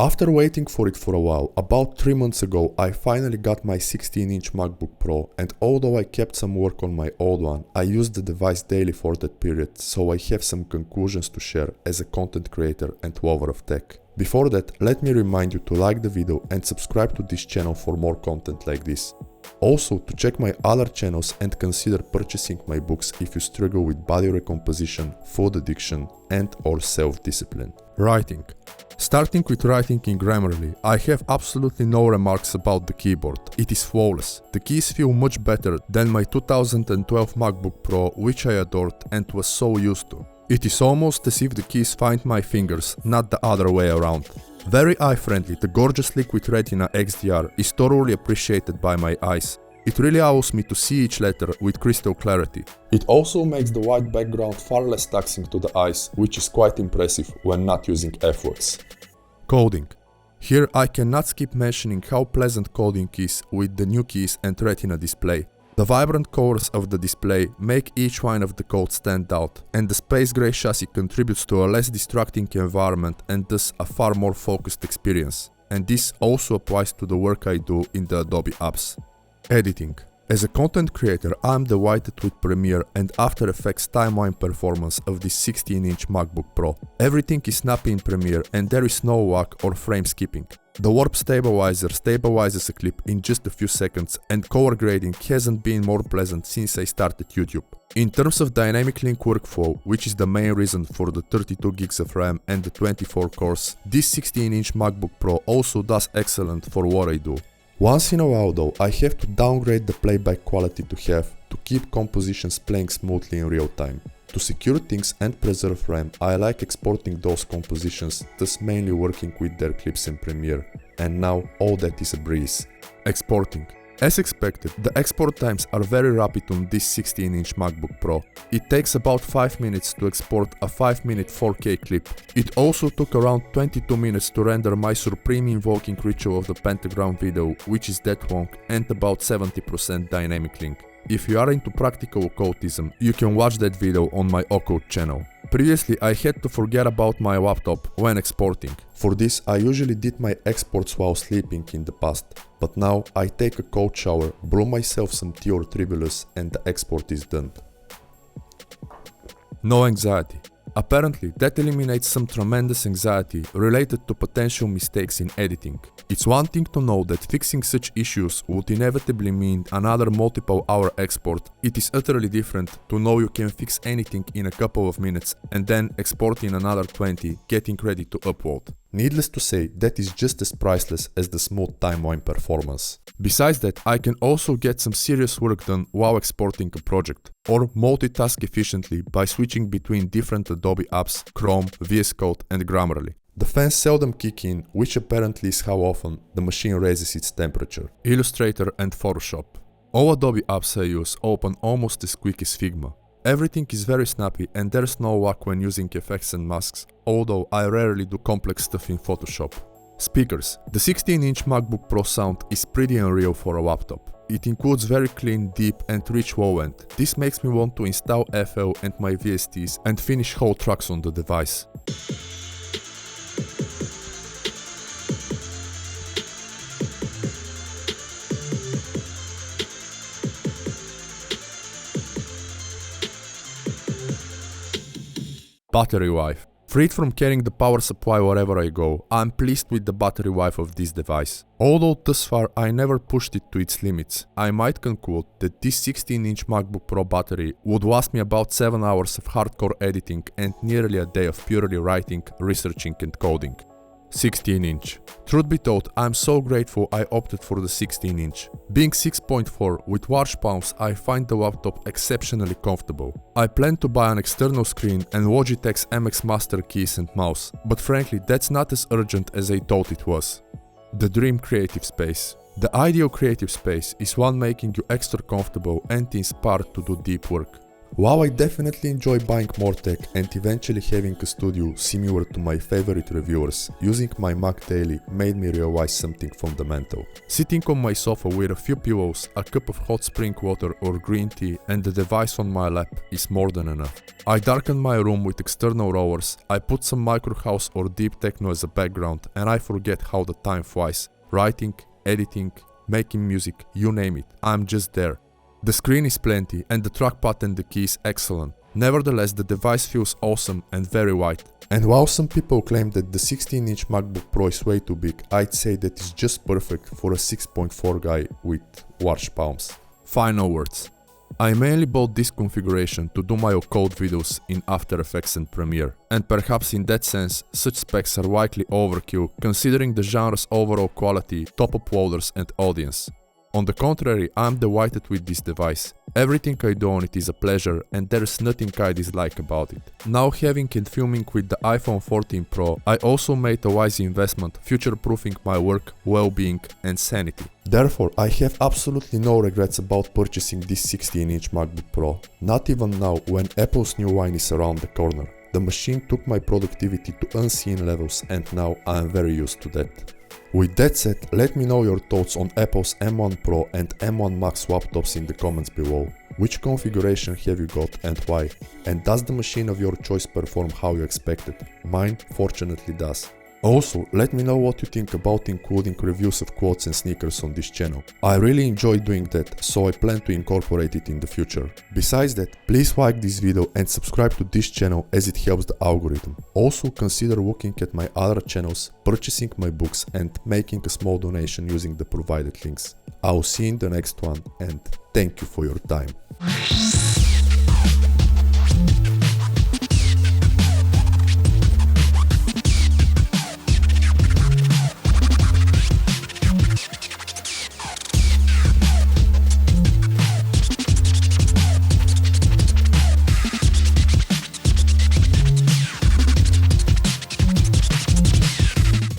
After waiting for it for a while, about 3 months ago I finally got my 16-inch MacBook Pro, and although I kept some work on my old one, I used the device daily for that period, so I have some conclusions to share as a content creator and lover of tech. Before that, let me remind you to like the video and subscribe to this channel for more content like this. Also, to check my other channels and consider purchasing my books if you struggle with body recomposition, food addiction, and or self-discipline. Writing. Starting with writing in Grammarly, I have absolutely no remarks about the keyboard. It is flawless. The keys feel much better than my 2012 MacBook Pro, which I adored and was so used to. It is almost as if the keys find my fingers, not the other way around. Very eye-friendly, the gorgeous Liquid Retina XDR is thoroughly appreciated by my eyes. It really allows me to see each letter with crystal clarity. It also makes the white background far less taxing to the eyes, which is quite impressive when not using FWorks. Coding. Here I cannot skip mentioning how pleasant coding is with the new keys and Retina display. The vibrant colors of the display make each line of the code stand out, and the space gray chassis contributes to a less distracting environment and thus a far more focused experience. And this also applies to the work I do in the Adobe apps. Editing. As a content creator, I'm delighted with Premiere and After Effects timeline performance of this 16-inch MacBook Pro. Everything is snappy in Premiere and there is no lag or frame skipping. The warp stabilizer stabilizes a clip in just a few seconds, and color grading hasn't been more pleasant since I started YouTube. In terms of dynamic link workflow, which is the main reason for the 32 gigs of RAM and the 24 cores, this 16-inch MacBook Pro also does excellent for what I do. Once in a while though, I have to downgrade the playback quality to keep compositions playing smoothly in real time. To secure things and preserve RAM, I like exporting those compositions, thus mainly working with their clips in Premiere. And now all that is a breeze. Exporting. As expected, the export times are very rapid on this 16-inch MacBook Pro. It takes about 5 minutes to export a 5-minute 4K clip. It also took around 22 minutes to render my supreme invoking ritual of the pentagram video, which is that long, and about 70% dynamic link. If you are into practical occultism, you can watch that video on my occult channel. Previously, I had to forget about my laptop when exporting. For this, I usually did my exports while sleeping in the past, but now I take a cold shower, brew myself some tea or tribulus, and the export is done. No anxiety. Apparently, that eliminates some tremendous anxiety related to potential mistakes in editing. It's one thing to know that fixing such issues would inevitably mean another multiple-hour export. It is utterly different to know you can fix anything in a couple of minutes and then export in another 20, getting ready to upload. Needless to say, that is just as priceless as the smooth timeline performance. Besides that, I can also get some serious work done while exporting a project, or multitask efficiently by switching between different Adobe apps, Chrome, VS Code and Grammarly. The fans seldom kick in, which apparently is how often the machine raises its temperature. Illustrator and Photoshop. All Adobe apps I use open almost as quick as Figma. Everything is very snappy and there's no lag when using effects and masks, although I rarely do complex stuff in Photoshop. Speakers. The 16-inch MacBook Pro sound is pretty unreal for a laptop. It includes very clean, deep and rich low end. This makes me want to install FL and my VSTs and finish whole tracks on the device. Battery life. Freed from carrying the power supply wherever I go, I'm pleased with the battery life of this device. Although thus far I never pushed it to its limits, I might conclude that this 16-inch MacBook Pro battery would last me about 7 hours of hardcore editing and nearly a day of purely writing, researching and coding. 16-inch. Truth be told, I'm so grateful I opted for the 16-inch. Being 6.4 with large palms, I find the laptop exceptionally comfortable. I plan to buy an external screen and Logitech's MX Master keys and mouse, but frankly that's not as urgent as I thought it was. The dream creative space. The ideal creative space is one making you extra comfortable and inspired to do deep work. While I definitely enjoy buying more tech and eventually having a studio similar to my favorite reviewers, using my Mac daily made me realize something fundamental. Sitting on my sofa with a few pillows, a cup of hot spring water or green tea and the device on my lap is more than enough. I darken my room with external rollers, I put some micro house or deep techno as a background and I forget how the time flies. Writing, editing, making music, you name it, I'm just there. The screen is plenty and the trackpad and the key is excellent. Nevertheless, the device feels awesome and very wide. And while some people claim that the 16-inch MacBook Pro is way too big, I'd say that it's just perfect for a 6.4 guy with large palms. Final words. I mainly bought this configuration to do my code videos in After Effects and Premiere, and perhaps in that sense, such specs are likely overkill considering the genre's overall quality, top uploaders and audience. On the contrary, I'm delighted with this device. Everything I do on it is a pleasure and there's nothing I dislike about it. Now having and filming with the iPhone 14 Pro, I also made a wise investment, future-proofing my work, well-being and sanity. Therefore, I have absolutely no regrets about purchasing this 16-inch MacBook Pro, not even now when Apple's new line is around the corner. The machine took my productivity to unseen levels and now I am very used to that. With that said, let me know your thoughts on Apple's M1 Pro and M1 Max laptops in the comments below. Which configuration have you got and why? And does the machine of your choice perform how you expected? Mine fortunately does. Also, let me know what you think about including reviews of clothes and sneakers on this channel. I really enjoy doing that, so I plan to incorporate it in the future. Besides that, please like this video and subscribe to this channel as it helps the algorithm. Also consider looking at my other channels, purchasing my books and making a small donation using the provided links. I'll see you in the next one and thank you for your time.